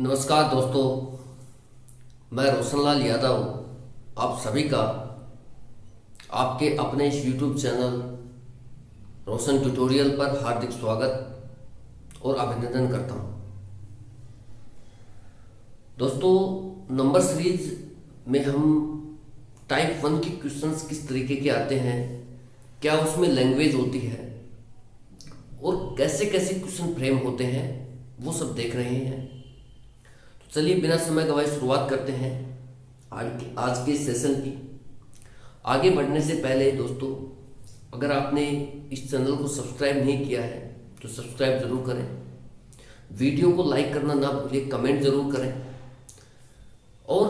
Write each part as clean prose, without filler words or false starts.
नमस्कार दोस्तों, मैं रोशनलाल यादव आप सभी का आपके अपने इस YouTube चैनल रोशन ट्यूटोरियल पर हार्दिक स्वागत और अभिनंदन करता हूं। दोस्तों, नंबर सीरीज में हम टाइप 1 के क्वेश्चंस किस तरीके के आते हैं, क्या उसमें लैंग्वेज होती है और कैसे कैसे क्वेश्चन फ्रेम होते हैं, वो सब देख रहे हैं। चलिए बिना समय गवाए शुरुआत करते हैं आज के सेशन की। आगे बढ़ने से पहले दोस्तों, अगर आपने इस चैनल को सब्सक्राइब नहीं किया है तो सब्सक्राइब जरूर करें, वीडियो को लाइक करना ना भूलिए, कमेंट जरूर करें और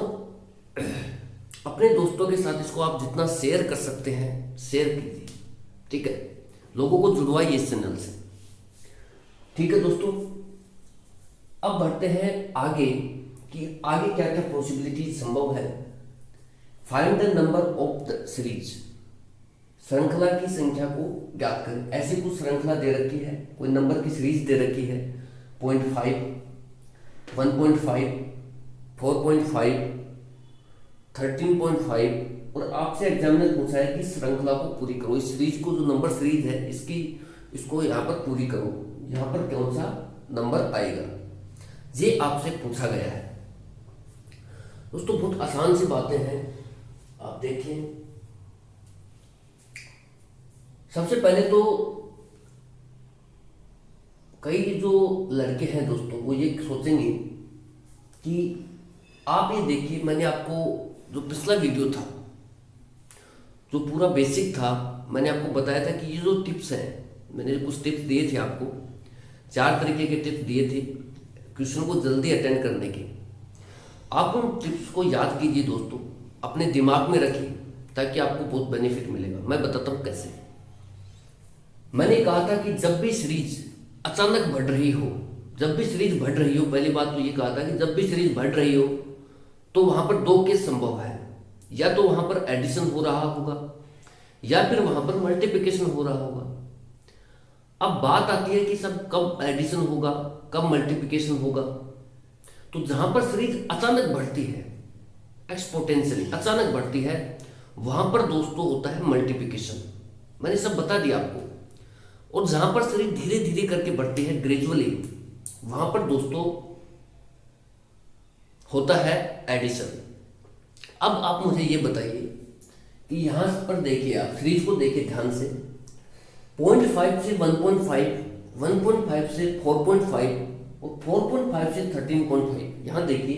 अपने दोस्तों के साथ इसको आप जितना शेयर कर सकते हैं शेयर कीजिए। ठीक है, लोगों को जुड़वाइए इस चैनल से। ठीक है दोस्तों, अब बढ़ते हैं आगे कि आगे क्या क्या पॉसिबिलिटी संभव है। Find the number of the series, श्रृंखला की संख्या को ज्ञात करें। ऐसी कुछ श्रृंखला दे रखी है, कोई नंबर की सीरीज दे रखी है 0.5, 1.5, 4.5, 13.5 और आपसे एग्जाम में पूछा है कि श्रृंखला को पूरी करो। इस सीरीज को, जो नंबर सीरीज है इसको यहाँ पर पूरी करो, यहाँ पर कौन सा नंबर आएगा, ये आपसे पूछा गया है। दोस्तों, बहुत आसान सी बातें हैं, आप देखिए। सबसे पहले तो कई जो लड़के हैं दोस्तों, वो ये सोचेंगे कि आप ये देखिए, मैंने आपको जो पिछला वीडियो था, जो पूरा बेसिक था, मैंने आपको बताया था कि ये जो टिप्स हैं, मैंने कुछ टिप्स दिए थे आपको, 4 तरीके के टिप्स दिए थे क्वेश्चन को जल्दी अटेंड करने के। आप उन टिप्स को याद कीजिए दोस्तों, अपने दिमाग में रखिए, ताकि आपको बहुत बेनिफिट मिलेगा। मैं बताता हूं कैसे। मैंने कहा था कि जब भी सीरीज अचानक बढ़ रही हो, पहली बात तो ये कहा था कि जब भी सीरीज बढ़ रही हो तो वहां पर 2 केस संभव है। या तो वहां पर एडिशन हो रहा होगा या फिर वहां पर मल्टीप्लिकेशन हो रहा होगा। अब बात आती है कि सब कब एडिशन होगा, कब मल्टीप्लिकेशन होगा। तो जहां पर सीरीज अचानक बढ़ती है, एक्सपोनेंशियली अचानक बढ़ती है, वहां पर दोस्तों होता है मल्टीप्लिकेशन। मैंने सब बता दिया आपको। और जहां पर सीरीज धीरे धीरे करके बढ़ती है, ग्रेजुअली, वहां पर दोस्तों होता है एडिशन। अब आप मुझे ये बताइए कि यहां पर देखिए, आप सीरीज को देखिए ध्यान से। 0.5 से 1.5, 1.5 से 4.5 और 4.5 से 13.5। यहां देखिए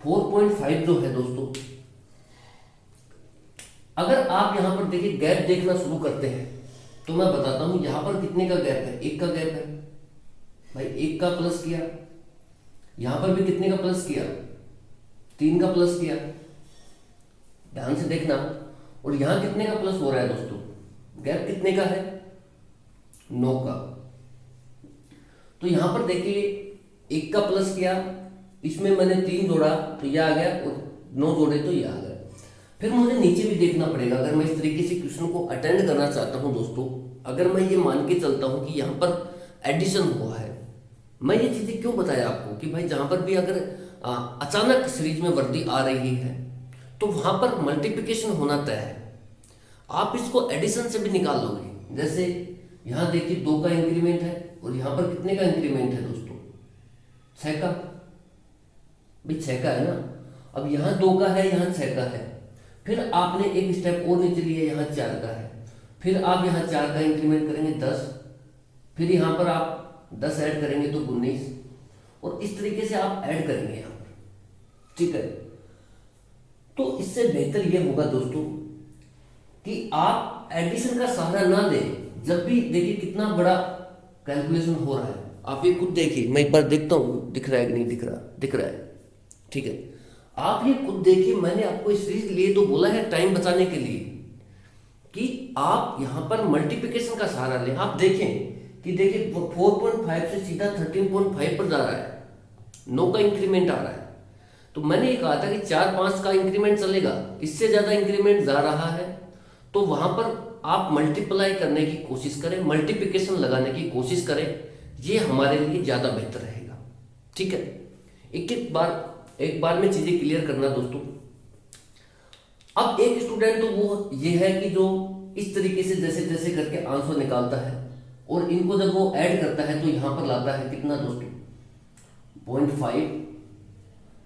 4.5 जो है दोस्तों, अगर आप यहां पर देखिए गैप देखना शुरू करते हैं तो मैं बताता हूं यहां पर कितने का गैप है, 1 का गैप है भाई, 1 का प्लस किया, यहां पर भी कितने का प्लस किया, 3 का प्लस किया, ध्यान से देखना। और यहां कितने का प्लस हो रहा है दोस्तों, गैप कितने का है, 9 का। तो यहां पर देखिए 1 का प्लस किया, इसमें मैंने 3 जोड़ा तो यह आ गया, और 9 जोड़े तो यह आ गया। फिर मुझे नीचे भी देखना पड़ेगा। अगर मैं इस तरीके से क्वेश्चन को अटेंड करना चाहता हूं दोस्तों, अगर मैं ये मान के चलता हूं कि यहां पर एडिशन हुआ है, मैं ये चीजें क्यों बताया आपको कि भाई जहां पर भी अगर अचानक सीरीज में वृद्धि आ रही है तो वहां पर मल्टीप्लिकेशन होना तय है। आप इसको एडिशन से भी निकाल लोगे। जैसे यहां देखिए 2 का इंक्रीमेंट है और यहां पर कितने का इंक्रीमेंट है दोस्तों, 6 का। भाई 6 का है ना। अब यहां 2 का है, यहां 6 का है। फिर आपने एक स्टेप और नीचे लिया, यहां 4 का है। फिर आप यहां 4 का इंक्रीमेंट करेंगे 10, फिर यहां पर आप 10 ऐड करेंगे तो 19, और इस तरीके से आप ऐड करेंगे यहां पर। ठीक है, तो इससे बेहतर यह होगा दोस्तों कि आप एडिशन का सहारा ना दें। जब भी देखिए कितना बड़ा कैलकुलेशन हो रहा है, आप ये खुद देखिए। मैं एक बार देखता हूं दिख रहा है कि नहीं दिख रहा, दिख रहा है। ठीक है, आप ये खुद देखिए। मैंने आपको इस सीरीज लिए तो बोला है टाइम बचाने के लिए कि आप यहां पर मल्टीप्लिकेशन का सहारा लें। आप देखें कि देखिए 4.5 से सीधा 13.5 पर जा रहा है, 9 का इंक्रीमेंट आ रहा है। तो मैंने ये कहा था कि 4-5 का इंक्रीमेंट चलेगा, इससे ज्यादा इंक्रीमेंट जा रहा है तो वहां पर आप मल्टीप्लाई करने की कोशिश करें, मल्टीप्लिकेशन लगाने की कोशिश करें। ये हमारे लिए ज़्यादा बेहतर रहेगा। ठीक है, एक बार में चीजें क्लियर करना दोस्तों। अब एक स्टूडेंट तो वो ये है कि जो इस तरीके से जैसे जैसे करके आंसर निकालता है और इनको जब वो ऐड करता है तो यहां पर लाता है कितना दोस्तों, 0.5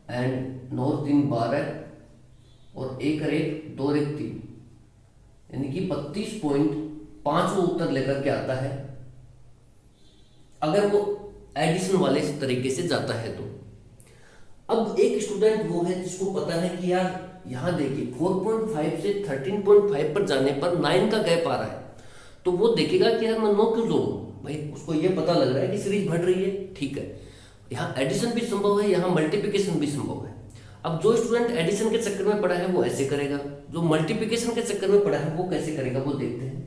एंड 9 3 12 और 1 और 1 2 और 1 3, यानी कि 32.5 वो उत्तर लेकर के आता है अगर वो एडिशन वाले तरीके से जाता है तो। अब एक स्टूडेंट वो है जिसको पता है कि यार यहां देखिए 4.5 से 13.5 पर जाने पर 9 का गैप आ रहा है, तो वो देखेगा कि यार मैं 9 क्यों जोड़ूं। भाई उसको ये पता लग रहा है कि सीरीज बढ़ रही है, ठीक है, यहाँ एडिशन भी संभव है, यहाँ मल्टीप्लिकेशन भी संभव है। अब जो स्टूडेंट एडिशन के चक्कर में पड़ा है वो ऐसे करेगा, जो मल्टीप्लिकेशन के चक्कर में पड़ा है वो कैसे करेगा वो देखते हैं।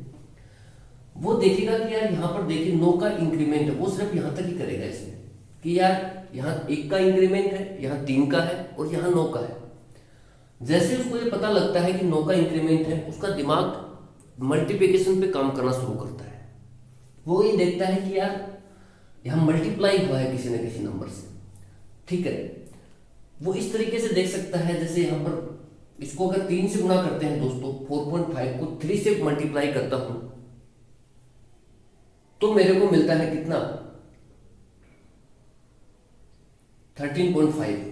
वो देखेगा कि यार यहाँ पर देखिए 9 का इंक्रीमेंट है, वो सिर्फ यहाँ तक ही करेगा इसमें कि यार यहाँ 1 का इंक्रीमेंट है, यहाँ 3 का है और यहाँ 9 का है। जैसे उसको ये पता लगता है कि 9 का इंक्रीमेंट है, उसका दिमाग मल्टीप्लिकेशन पे काम करना शुरू करता है। वो ये देखता है कि यार यहाँ मल्टीप्लाई हुआ है किसी न किसी नंबर से, ठीक है। वो इस तरीके से देख सकता है, जैसे यहाँ पर इसको अगर 3 से गुणा करते हैं दोस्तों, 4.5 को 3 से मल्टीप्लाई करता हूं तो मेरे को मिलता है कितना, 13.5।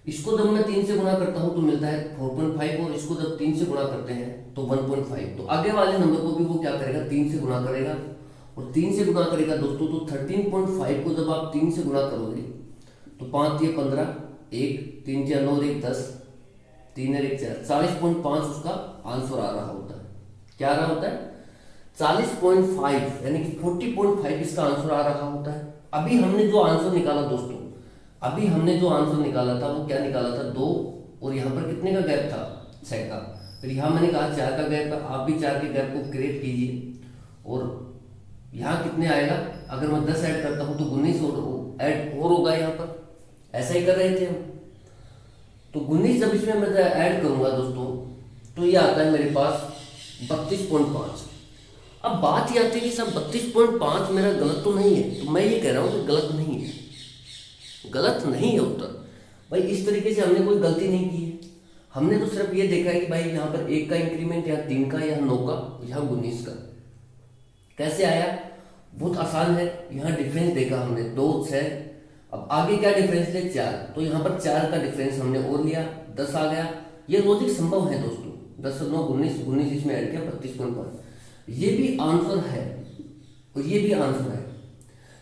इसको जब मैं 3 से गुणा करता हूं तो मिलता है 4.5 और इसको जब 3 से गुणा करते हैं तो 1.5। तो आगे वाले नंबर को भी वो क्या करेगा, 3 से गुणा करेगा और 3 से गुणा करेगा दोस्तों। तो 13.5 को जब आप 3 से गुणा करोगे तो 5 ये 15, 1 3 या 9 1 10, 3 और 1 4, 40.5 उसका आंसर आ रहा होता है। क्या आ रहा होता है, 40.5, यानी कि 40.5 इसका आंसर आ रहा होता है। अभी हमने जो आंसर निकाला दोस्तों, अभी हमने जो आंसर निकाला था वो क्या निकाला था, 2 और यहाँ पर कितने का गैप था, 6 का। फिर यहाँ मैंने कहा 4 का गैप है, आप भी 4 के गैप को क्रिएट कीजिए और यहाँ कितने आएगा, अगर मैं 10 ऐड करता हूँ तो 19 ऐड और होगा यहाँ पर। ऐसा ही कर रहे थे हम, तो 19 जब इसमें मैं ऐड करूंगा दोस्तों तो ये आता है मेरे पास 32.5। अब बात ये आती है कि सब 32.5 मेरा गलत तो नहीं है, तो मैं ये कह रहा हूँ कि गलत नहीं है, गलत नहीं है उत्तर। भाई इस तरीके से हमने कोई गलती नहीं की है, हमने तो सिर्फ ये देखा है कि भाई यहाँ पर 1 का इंक्रीमेंट, यहाँ 3 का, यहाँ 9 का, यहाँ 19 का। कैसे आया, बहुत आसान है, यहाँ डिफरेंस देखा हमने 2 6, अब आगे क्या डिफरेंस है 4, तो यहाँ पर 4 का डिफरेंस हमने और लिया, 10 आ गया। ये लॉजिक संभव है दोस्तों, 10 9 19, 19 इसमें ऐड किया 32.5, ये भी आंसर है और ये भी आंसर है।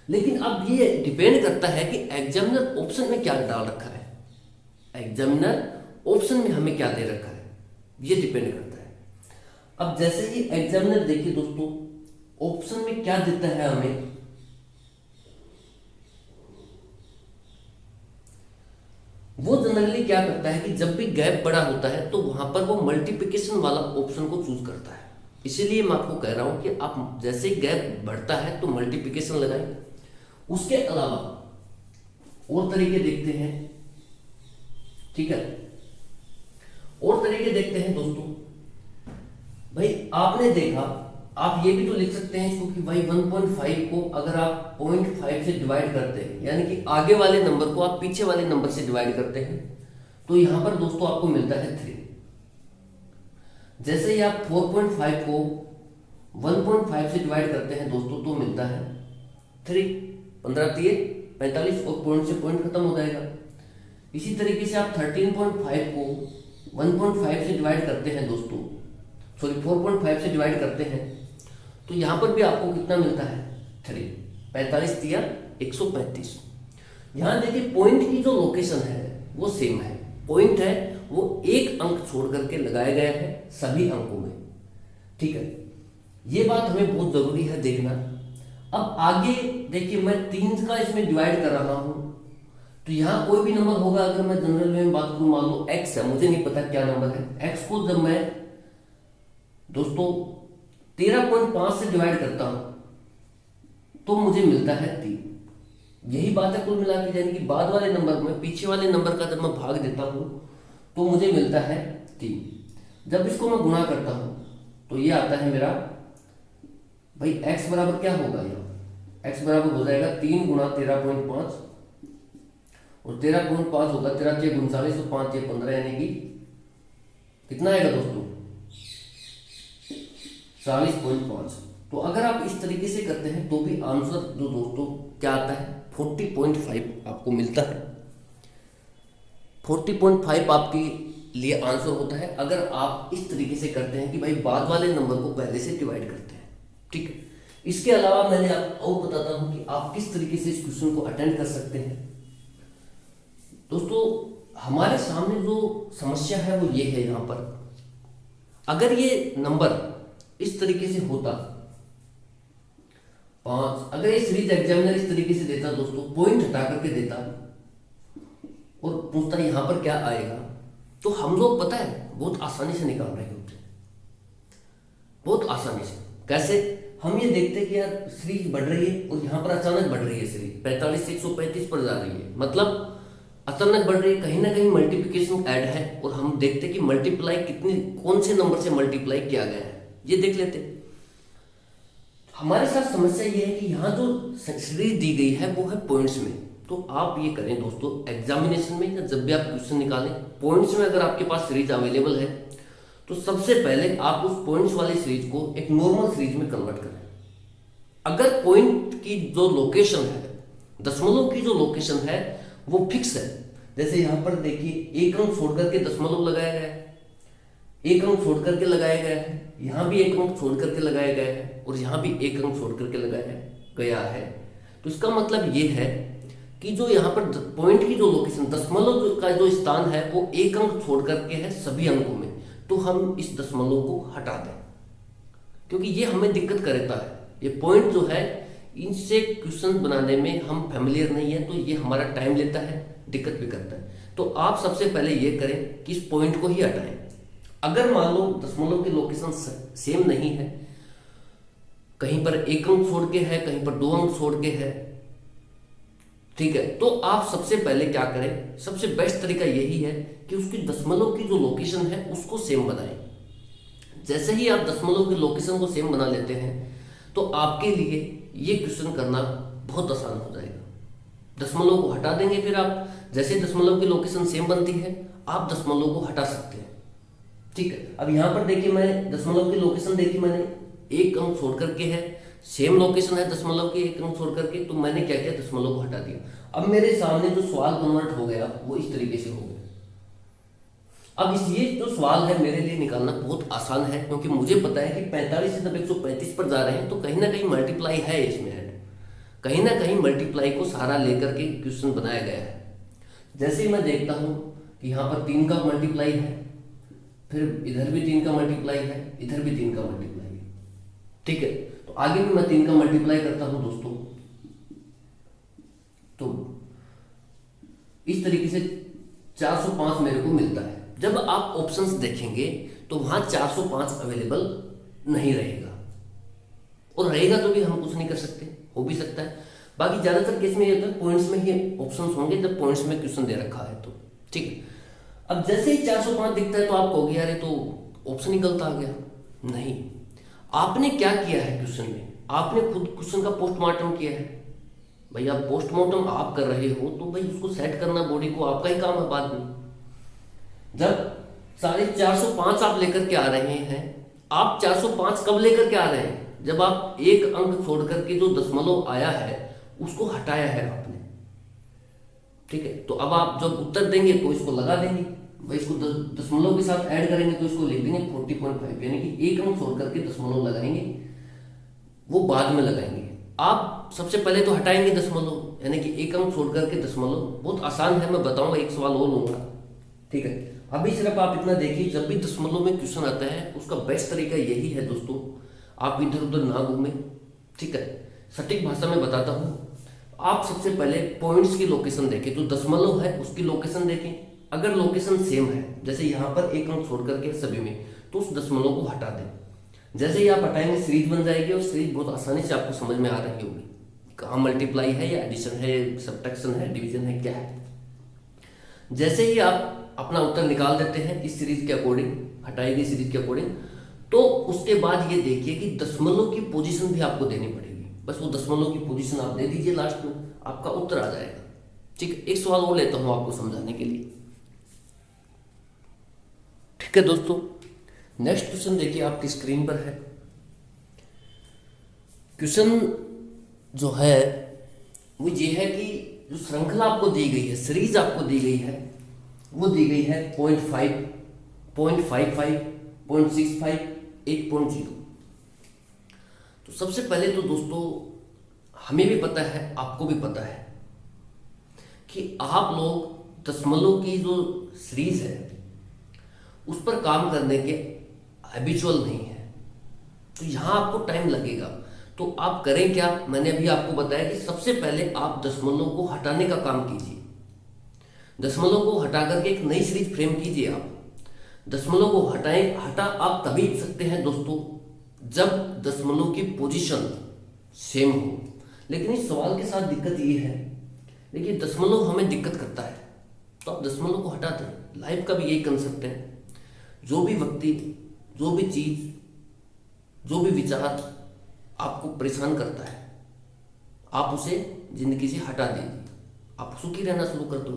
लेकिन अब ये डिपेंड करता है कि एग्जामिनर ऑप्शन में क्या डाल रखा है, एग्जामिनर ऑप्शन में हमें क्या दे रखा है, ये डिपेंड करता है। अब जैसे ही एग्जामिनर देखिए दोस्तों ऑप्शन में क्या देता है हमें, वो जनरली क्या करता है कि जब भी गैप बड़ा होता है तो वहां पर वो मल्टीप्लिकेशन वाला ऑप्शन को चूज करता है। इसीलिए मैं आपको कह रहा हूं कि आप जैसे गैप बढ़ता है तो मल्टीप्लिकेशन लगाएं। उसके अलावा और तरीके देखते हैं, ठीक है, और तरीके देखते हैं दोस्तों। भाई आपने देखा, आप ये भी तो लिख सकते हैं इसको कि भाई 1.5 को अगर आप 0.5 से डिवाइड करते हैं, यानी कि आगे वाले नंबर को आप पीछे वाले नंबर से डिवाइड करते हैं, तो यहां पर दोस्तों आपको मिलता है 3। जैसे ही आप 4.5 को 1.5 से डिवाइड करते हैं दोस्तों तो मिलता है 3, 15 3 45 और पॉइंट से पॉइंट खत्म हो जाएगा। इसी तरीके से आप 13.5 को 1.5 से डिवाइड करते हैं दोस्तों, सॉरी 4.5 से डिवाइड करते हैं तो यहां पर भी आपको कितना मिलता है 3, 45 3 135। यहां देखिए पॉइंट की जो लोकेशन है वो सेम है, पॉइंट है वो एक अंक छोड़ करके लगाया गया है सभी अंकों में, ठीक है। ये बात हमें बहुत जरूरी है देखना। अब आगे देखिए मैं 3 का इसमें डिवाइड कर रहा हूं तो यहां कोई भी नंबर होगा, अगर मैं जनरल में बात करूं, मान लो x है, मुझे नहीं पता क्या नंबर है, x को जब मैं दोस्तों 13.5 से डिवाइड करता हूं तो मुझे मिलता है 3। यही बात है कुल मिला के, यानी कि बाद वाले नंबर में पीछे वाले नंबर का जब मैं भाग देता हूं तो मुझे मिलता है 3। जब इसको मैं गुणा करता हूं तो ये आता है मेरा, भाई x बराबर क्या होगा, यहाँ x बराबर हो जाएगा 3 गुणा 13.5 और 13.5 होगा, 13 6 39 और 5 6 15, यानी कि कितना आएगा दोस्तों? 40.5। तो अगर आप इस तरीके से करते हैं तो भी आंसर जो दोस्तों क्या आता है, 40.5 आपको मिलता है। 40.5 आपके लिए आंसर होता है अगर आप इस तरीके से करते हैं कि भाई बाद वाले नंबर को पहले से डिवाइड करते हैं। ठीक है, इसके अलावा मैंने आपको और बताता हूं कि आप किस तरीके से इस क्वेश्चन को अटेंड कर सकते हैं। दोस्तों हमारे सामने जो समस्या है वो ये है, यहां पर अगर ये नंबर इस तरीके से होता 5, अगर ये सीरीज एग्जामिनर इस तरीके से देता दोस्तों, पॉइंट हटा करके देता और पूछता यहां पर क्या आएगा, तो हम लोग पता है बहुत आसानी से निकाल रहे होते, बहुत आसानी से। कैसे? हम ये देखते हैं कि यार सीरीज बढ़ रही है और यहां पर अचानक बढ़ रही है, सीरीज 45 से 135 पर जा रही है, मतलब अचानक बढ़ रही है, कहीं ना कहीं मल्टीप्लिकेशन ऐड है, और हम देखते कि मल्टीप्लाई कितनी, कौन से नंबर से मल्टीप्लाई किया गया है, ये देख लेते। हमारे साथ समस्या ये है कि यहाँ जो सीरीज दी गई है वो है पॉइंट्स में। तो आप ये करें दोस्तों, एग्जामिनेशन में या जब भी आप क्वेश्चन निकालें, पॉइंट्स में अगर आपके पास सीरीज अवेलेबल है तो सबसे पहले आप उस पॉइंट्स वाली सीरीज को एक नॉर्मल सीरीज में कन्वर्ट करें। अगर पॉइंट की जो लोकेशन है, दशमलव की जो लोकेशन है वो फिक्स है, जैसे यहां पर देखिए एक अंक छोड़ करके दशमलव लगाया गया है, एक अंक छोड़ करके लगाया गया है, यहां भी एक अंक छोड़ करके लगाया गया है, और यहां भी एक अंक छोड़ करके लगाया गया है। तो इसका मतलब ये है कि जो यहाँ पर पॉइंट की जो लोकेशन, दशमलव का जो स्थान है वो एक अंक छोड़ करके है सभी अंकों में, तो हम इस दशमलव को हटा दें, क्योंकि ये हमें दिक्कत करता है। ये पॉइंट जो है, इनसे क्वेश्चन बनाने में हम फैमिलियर नहीं है, तो ये हमारा टाइम लेता है, दिक्कत भी करता है। तो आप सबसे पहले ये करें कि इस पॉइंट को ही हटाएं। अगर मान लो दशमलव की लोकेशन सेम नहीं है, कहीं पर एक अंक छोड़ के है, कहीं पर 2 अंक छोड़ के है, ठीक है, तो आप सबसे पहले क्या करें, सबसे बेस्ट तरीका यही है कि उसकी दशमलव की जो लोकेशन है उसको सेम बनाएं। जैसे ही आप दशमलव की लोकेशन को सेम बना लेते हैं तो आपके लिए ये क्वेश्चन करना बहुत आसान हो जाएगा। दशमलव को हटा देंगे, फिर आप जैसे दशमलव की लोकेशन सेम बनती है आप दशमलव को हटा सकते हैं। ठीक है, अब यहां पर देखिए मैंने दशमलव की लोकेशन देखी, मैंने एक अंक छोड़ करके है, सेम लोकेशन है दशमलव की एक अंक छोड़ करके, तो मैंने क्या किया, दशमलव को हटा दिया। अब मेरे सामने जो सवाल कन्वर्ट हो गया वो इस तरीके से हो गया। अब इस ये जो सवाल है मेरे लिए निकालना बहुत आसान है, क्योंकि मुझे पता है कि 45 से जब 135 पर जा रहे हैं तो कहीं ना कहीं मल्टीप्लाई है इसमें ऐड, कहीं ना कहीं मल्टीप्लाई को सहारा लेकर के क्वेश्चन बनाया गया है। जैसे ही मैं देखता हूं कि यहाँ पर 3 का मल्टीप्लाई है, फिर इधर भी 3 का मल्टीप्लाई है, इधर भी 3 का मल्टीप्लाई है, ठीक है, तो आगे भी मैं 3 का मल्टीप्लाई करता हूं दोस्तों। तो इस तरीके से 405 मेरे को मिलता है। जब आप ऑप्शंस देखेंगे तो वहां 405 अवेलेबल नहीं रहेगा, और रहेगा तो भी हम कुछ नहीं कर सकते, हो भी सकता है। बाकी ज्यादातर केस में ये होता है पॉइंट्स में ही ऑप्शंस होंगे जब पॉइंट्स में क्वेश्चन दे रखा है तो, ठीक है। अब जैसे ही 405 दिखता है तो आप कहोगे यार ये तो ऑप्शन ही गलत आ गया। नहीं, आपने क्या किया है क्वेश्चन में, आपने खुद क्वेश्चन का पोस्टमार्टम किया है। भाई आप पोस्टमार्टम आप कर रहे हो तो भाई उसको सेट करना बॉडी को आपका ही काम है। बाद में जब 405 आप लेकर के आ रहे हैं, आप 405 कब लेकर के आ रहे हैं, जब आप एक अंक छोड़ करके जो दशमलव आया है उसको हटाया है आपने, ठीक है। तो अब आप जब उत्तर देंगे तो इसको लगा देंगे, भाई इसको दशमलव के साथ ऐड करेंगे तो इसको लिख देंगे 40.5, यानी कि एक अंक छोड़ करके दशमलव लगाएंगे, वो बाद में लगाएंगे। आप सबसे पहले तो हटाएंगे दशमलव, यानी कि एक अंक छोड़ करके दशमलव। बहुत आसान है, मैं बताऊंगा, एक सवाल और लूंगा, ठीक है। अभी सिर्फ आप इतना देखिए, जब भी दशमलव में क्वेश्चन आता है उसका बेस्ट तरीका यही है दोस्तों, आप इधर उधर ना घूमें, ठीक है। सटीक भाषा में बताता हूं, आप सबसे पहले पॉइंट्स की लोकेशन देखें, जो दशमलव है उसकी लोकेशन देखें। अगर लोकेशन सेम है, जैसे यहाँ पर एक अंक छोड़ करके सभी में, तो उस दशमलव को हटा दें। जैसे ही आप हटाएंगे सीरीज बन जाएगी, और सीरीज बहुत आसानी से आपको समझ में आ रही होगी, कहाँ मल्टीप्लाई है या एडिशन है, सब्ट्रैक्शन है, डिवीजन है, क्या है। जैसे ही आप अपना उत्तर निकाल देते हैं इस सीरीज के अकॉर्डिंग, हटाई गई सीरीज के अकॉर्डिंग, तो उसके बाद ये देखिए कि दशमलव की पोजीशन भी आपको देनी पड़ेगी। बस वो दशमलव की पोजीशन आप दे दीजिए, लास्ट में आपका उत्तर आ जाएगा। ठीक है, एक सवाल और लेता हूं आपको समझाने के लिए। ठीक है दोस्तों, नेक्स्ट क्वेश्चन देखिए आपकी स्क्रीन पर है। क्वेश्चन जो है वो ये है कि जो श्रृंखला आपको दी गई है, सीरीज आपको दी गई है, वो दी गई है 0.5, 0.55, 0.65, 8.0। तो सबसे पहले तो दोस्तों हमें भी पता है, आपको भी पता है कि आप लोग दशमलव की जो सीरीज है उस पर काम करने के हैबिचुअल नहीं है, तो यहाँ आपको टाइम लगेगा। तो आप करें क्या, मैंने अभी आपको बताया कि सबसे पहले आप दशमलव को हटाने का काम कीजिए। दशमलव को हटा करके एक नई सीरीज फ्रेम कीजिए। आप दशमलव को हटा आप तभी सकते हैं दोस्तों जब दशमलव की पोजीशन सेम हो। लेकिन इस सवाल के साथ दिक्कत ये है, देखिए दशमलव हमें दिक्कत करता है तो आप दशमलव को हटा दें। लाइफ का भी यही कंसेप्ट है, जो भी व्यक्ति, जो भी चीज, जो भी विचार आपको परेशान करता है आप उसे जिंदगी से हटा दीजिए, आप सुखी रहना शुरू कर दो।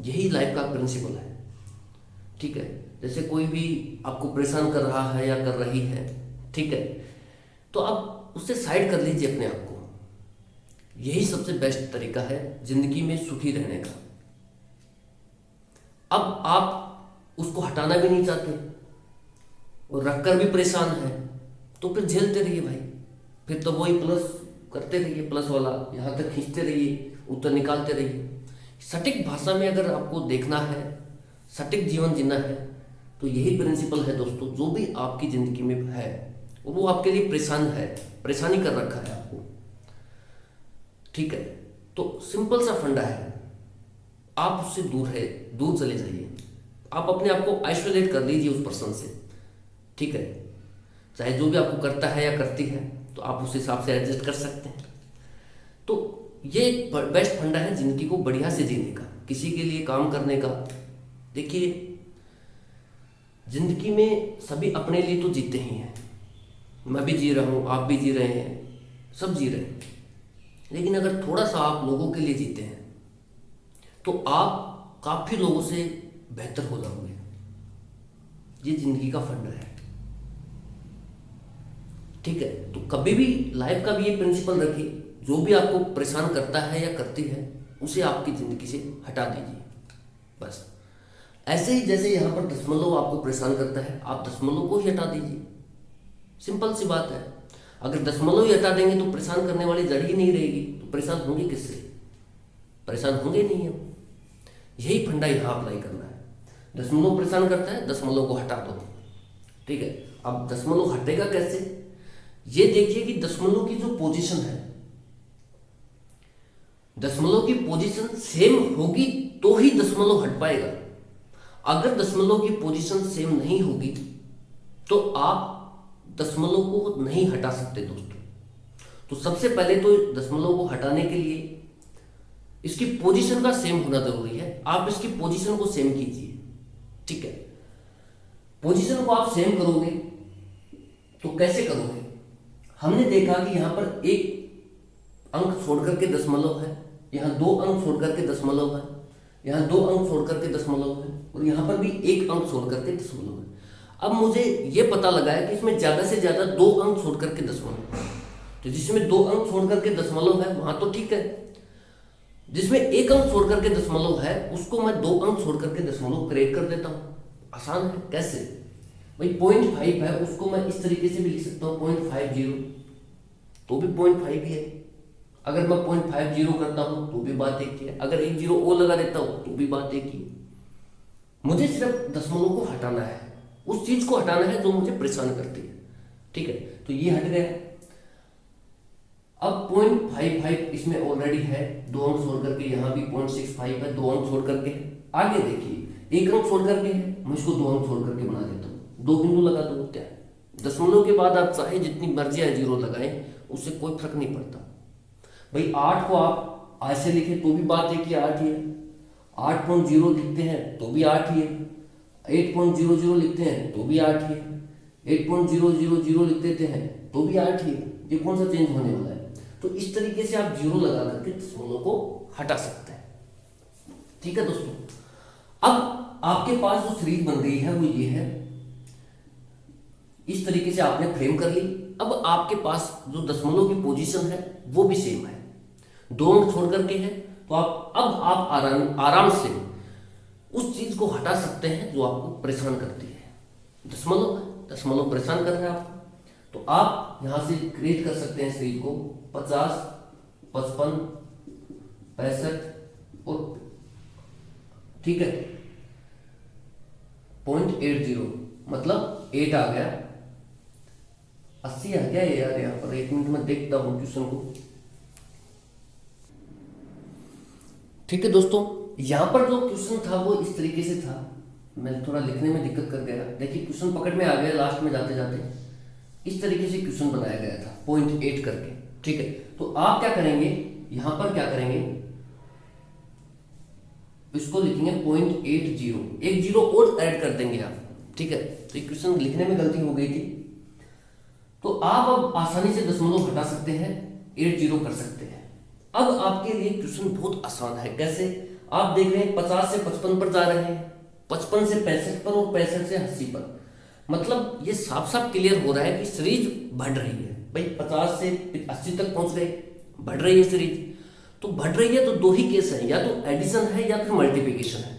यही लाइफ का प्रिंसिपल है। ठीक है, जैसे कोई भी आपको परेशान कर रहा है या कर रही है, ठीक है, तो आप उससे साइड कर लीजिए अपने आप को। यही सबसे बेस्ट तरीका है जिंदगी में सुखी रहने का। अब आप उसको हटाना भी नहीं चाहते और रखकर भी परेशान है, तो फिर झेलते रहिए भाई। फिर तो वही प्लस करते रहिए, प्लस वाला यहाँ तक खींचते रहिए, उत्तर निकालते रहिए। सटीक भाषा में अगर आपको देखना है, सटीक जीवन जीना है, तो यही प्रिंसिपल है दोस्तों। जो भी आपकी जिंदगी में है वो आपके लिए परेशान है, परेशानी कर रखा है आपको, ठीक है, तो सिंपल सा फंडा है, आप उससे दूर चले जाइए। आप अपने आप को आइसोलेट कर लीजिए उस पर्सन से, ठीक है। चाहे जो भी आपको करता है या करती है तो आप उस हिसाब से एडजस्ट कर सकते हैं। तो ये बेस्ट फंडा है जिंदगी को बढ़िया से जीने का, किसी के लिए काम करने का। देखिए जिंदगी में सभी अपने लिए तो जीते ही हैं, मैं भी जी रहा हूँ, आप भी जी रहे हैं, सब जी रहे हैं। लेकिन अगर थोड़ा सा आप लोगों के लिए जीते हैं तो आप काफी लोगों से बेहतर हो जाओगे। ये जिंदगी का फंडा है, ठीक है। तो कभी भी लाइफ का भी ये प्रिंसिपल रखिए, जो भी आपको परेशान करता है या करती है उसे आपकी जिंदगी से हटा दीजिए, बस। ऐसे ही जैसे यहाँ पर दशमलव आपको परेशान करता है, आप दशमलव को ही हटा दीजिए, सिंपल सी बात है। अगर दशमलव ही हटा देंगे तो परेशान करने वाली जड़ ही नहीं रहेगी, तो परेशान होंगे किससे? परेशान होंगे नहीं हम। यही फंडा यहाँ अप्लाई करना है। दशमलव परेशान करता है, दशमलव को हटा दो, ठीक है। अब दशमलव हटेगा कैसे, ये देखिए कि दशमलव की जो पोजीशन है, दशमलव की पोजीशन सेम होगी तो ही दशमलव हट पाएगा। अगर दशमलव की पोजीशन सेम नहीं होगी तो आप दशमलव को नहीं हटा सकते दोस्तों। तो सबसे पहले तो दशमलव को हटाने के लिए इसकी पोजीशन का सेम होना जरूरी है। आप इसकी पोजीशन को सेम कीजिए, ठीक है। पोजीशन को आप सेम करोगे तो कैसे करोगे? हमने देखा कि यहां पर एक अंक छोड़ करके दशमलव है, यहां दो अंक छोड़ करके दशमलव है, यहां दो अंक छोड़ करके दशमलव है, और यहां पर भी एक अंक छोड़ करके दशमलव है। अब मुझे यह पता लगा है कि इसमें ज्यादा से ज्यादा दो अंक छोड़ करके दशमलव है, तो जिसमें दो अंक छोड़ करके दशमलव है वहां तो ठीक है। जिसमें एक अंक छोड़ करके दशमलव है उसको मैं दो अंक छोड़ करके दशमलव क्रिएट कर देता हूं। आसान है, कैसे भाई? 0.5 है, उसको मैं इस तरीके से भी लिख सकता हूं 0.50, तो भी 0.5 ही है। अगर मैं 0.50 करता हूं तो भी बात एक ही है, अगर एक जीरो और लगा देता हूं तो भी बात एक ही है। मुझे सिर्फ दशमलव को हटाना है, उस चीज को हटाना है जो मुझे परेशान करती है, ठीक है। तो ये हट गया। अब 0.55 इसमें ऑलरेडी है, दो अंक छोड़ करके, यहां भी 0.65 है, दो अंक छोड़ करके। आगे देखिए एक अंक छोड़ करके है, मैं इसको दो अंक छोड़ करके बना देता हूं, दो बिंदु लगा दो। क्या दशमलव के बाद आप चाहे जितनी मर्जी है जीरो लगाएं, उससे कोई फर्क नहीं पड़ता भाई। 8 को आप ऐसे लिखे तो भी बात है कि 8 ही है, 8.0 लिखते हैं तो भी 8 ही है, 8.00 लिखते हैं तो भी 8 ही है, 8.000 लिख देते हैं तो भी 8 ही है। ये कौन सा चेंज होने वाला है? तो तो इस तरीके से आप जीरो लगा करके दशमलव को हटा सकते हैं। ठीक है दोस्तों, अब आपके पास जो सीरीज बन गई है वो ये है, इस तरीके से आपने फ्रेम कर ली। अब आपके पास जो दशमलव की पोजीशन है वो भी सेम है, 2 अंक छोड़ करके है, तो आप आराम से उस चीज को हटा सकते हैं जो आपको परेशान करती है। दशमलव परेशान कर रहा है आपको, तो आप यहां से क्रिएट कर सकते हैं सीरीज को 50, 55, 65 और ठीक है 0.80, मतलब 8 आ गया, 80 आ गया यार। यहाँ पर 1 मिनट में देखता हूँ क्वेश्चन को। ठीक है दोस्तों, यहाँ पर जो क्वेश्चन था वो इस तरीके से था, मैं थोड़ा लिखने में दिक्कत कर गया। देखिए क्वेश्चन पकड़ में आ गया, लास्ट में जाते जाते इस तरीके से क्वेश्चन बनाया गया था 0.8 करके। ठीक है, तो आप क्या करेंगे, यहां पर क्या करेंगे, इसको लिखेंगे 0.80, एक जीरो और ऐड कर देंगे आप। ठीक है, तो क्वेश्चन लिखने में गलती हो गई थी, तो आप अब आसानी से दशमलव हटा सकते हैं, 80 कर सकते हैं। अब आपके लिए क्वेश्चन बहुत आसान है। कैसे, आप देख रहे हैं 50 से 55 पर जा रहे हैं, 55 से 65 पर और 65 से 80 पर, मतलब ये साफ साफ क्लियर हो रहा है कि सीरीज बढ़ रही है। भाई 50 से 80 तक पहुंच गए, बढ़ रही है सीरीज, तो बढ़ रही है तो 2 ही केस है, या तो एडिशन है या फिर मल्टीप्लिकेशन है,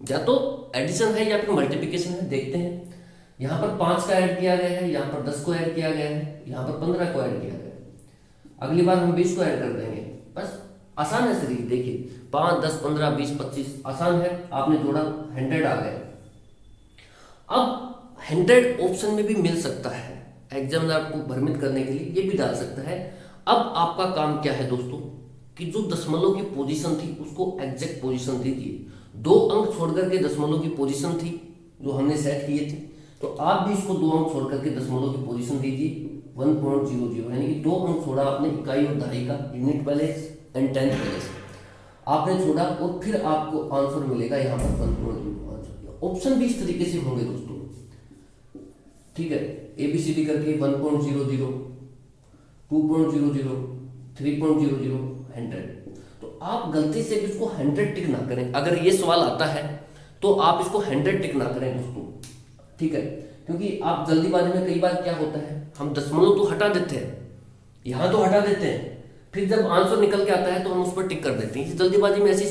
या तो एडिशन है या फिर मल्टीप्लिकेशन है। देखते हैं, यहाँ पर 5 का ऐड किया गया है, यहाँ पर 10 को ऐड किया गया है, यहाँ पर 15 को ऐड किया गया है, अगली बार हम 20 को ऐड कर देंगे। बस आसान है सीरीज, देखिए 5, 10, 15, 20, 25 आसान है। आपने जोड़ा 100 आ गए। अब 100 ऑप्शन में भी मिल सकता है, एग्जामिनर को भ्रमित करने के लिए ये भी डाल सकता है। अब आपका काम क्या है दोस्तों, कि जो दशमलव की पोजीशन थी उसको एग्जैक्ट पोजीशन दीजिए। 2 अंक छोड़ करके दशमलव की पोजीशन थी जो हमने सेट किए थे, तो आप भी इसको 2 अंक छोड़ करके दशमलव की पोजीशन दीजिए 1.00, यानी कि 2 अंक छोड़ा आपने इकाई और दहाई का, unit place and tenth place आपने छोड़ा, और फिर आपको आंसर मिलेगा यहाँ पर 1.0 ऑप्शन भी इस तरीके से होंगे दोस्तों। ठीक है, ABCD करके 1.00, 2.00, 3.00, 100। तो आप गलती से भी इसको 100 टिक ना करें। अगर ये सवाल आता है तो आप इसको 100 टिक ना करें दोस्तों। ठीक है, क्योंकि आप जल्दीबाजी में कई बार क्या होता है, हम दशमलव तो हटा देते हैं, यहां तो हटा देते हैं, फिर जब आंसर निकल के आता है तो हम उस पर टिक कर देते हैं। जल्दीबाजी में ऐसी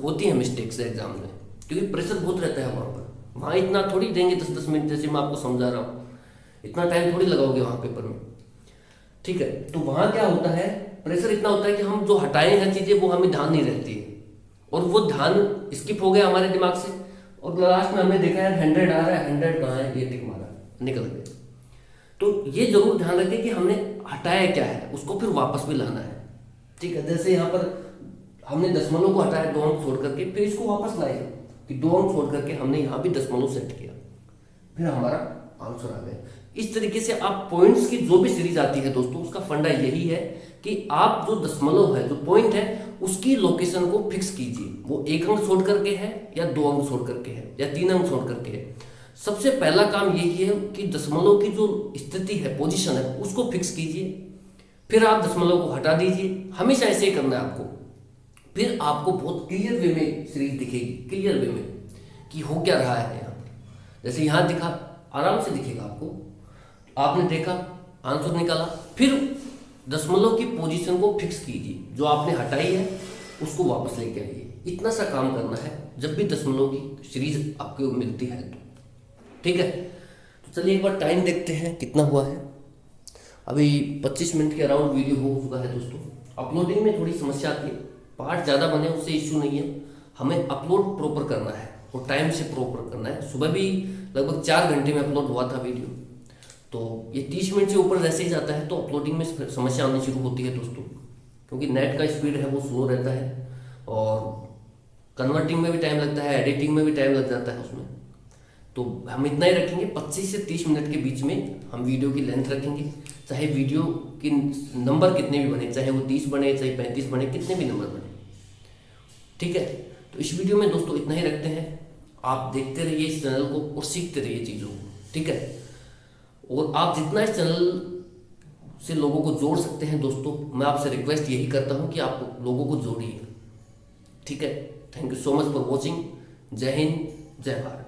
होती है मिस्टेक्स एग्जाम में, क्योंकि प्रेशर बहुत रहता है वहां पर। वहां इतना थोड़ी देंगे 10-10 मिनट, जैसे मैं आपको समझा रहा हूँ, इतना टाइम थोड़ी लगाओगे वहां पेपर में। ठीक है, तो वहां क्या होता है, प्रेशर इतना होता है कि हम जो हटाए हैं चीजें वो हमें ध्यान नहीं रहती है, और वो ध्यान स्किप हो गया हमारे दिमाग से, और लास्ट में हमने देखा यार 100 आ रहा है, 100 कहाँ है, ये टिक मारा, निकल गए। तो ये जरूर ध्यान रखें कि हमने हटाया क्या है, उसको फिर वापस भी लाना है। ठीक है, जैसे यहाँ पर हमने दशमलव को हटाया 2 अंक छोड़ करके, फिर इसको वापस लाए कि 2 अंक छोड़ करके हमने यहाँ भी दशमलव सेट किया, फिर हमारा आंसर आ गया। इस तरीके से आप पॉइंट्स की जो भी सीरीज आती है दोस्तों, उसका फंडा यही है कि आप जो दशमलव है, जो पॉइंट है, उसकी लोकेशन को फिक्स कीजिए। वो 1 अंक छोड़ करके है, या 2 अंक छोड़ करके है, या 3 अंक छोड़ करके है। सबसे पहला काम यही है कि दशमलव की जो स्थिति है, पोजीशन है, उसको फिक्स कीजिए, फिर आप दशमलव को हटा दीजिए। हमेशा ऐसे ही करना है आपको, फिर आपको बहुत क्लियर वे में सीरीज दिखेगी, क्लियर वे में कि हो क्या रहा है यहाँ पर। जैसे यहाँ दिखा, आराम से दिखेगा आपको, आपने देखा, आंसर निकाला, फिर दशमलव की पोजीशन को फिक्स कीजिए, जो आपने हटाई है उसको वापस लेके आइए। इतना सा काम करना है जब भी दशमलव की सीरीज आपको मिलती है तो। ठीक है, तो चलिए एक बार टाइम देखते हैं कितना हुआ है। अभी 25 मिनट के अराउंड वीडियो हो चुका है दोस्तों। अपलोडिंग में थोड़ी समस्या आती है, पार्ट ज़्यादा बने उससे इश्यू नहीं है, हमें अपलोड प्रॉपर करना है और टाइम से प्रॉपर करना है। सुबह भी लगभग 4 घंटे में अपलोड हुआ था वीडियो, तो ये 30 मिनट से ऊपर जैसे ही जाता है तो अपलोडिंग में समस्या आनी शुरू होती है दोस्तों, क्योंकि नेट का स्पीड है वो स्लो रहता है, और कन्वर्टिंग में भी टाइम लगता है, एडिटिंग में भी टाइम लग जाता है उसमें। तो हम इतना ही रखेंगे, 25 से 30 मिनट के बीच में हम वीडियो की लेंथ रखेंगे। चाहे वीडियो की नंबर कितने भी बने, चाहे वो 30 बने, चाहे 35 बने, कितने भी नंबर बने। ठीक है, तो इस वीडियो में दोस्तों इतना ही रखते हैं। आप देखते रहिए इस चैनल को और सीखते रहिए चीज़ों को। ठीक है, और आप जितना इस चैनल से लोगों को जोड़ सकते हैं दोस्तों। मैं आपसे रिक्वेस्ट यही करता हूं कि आप लोगों को जोड़िए। ठीक है, thank you so much for watching. जय हिंद, जय भारत।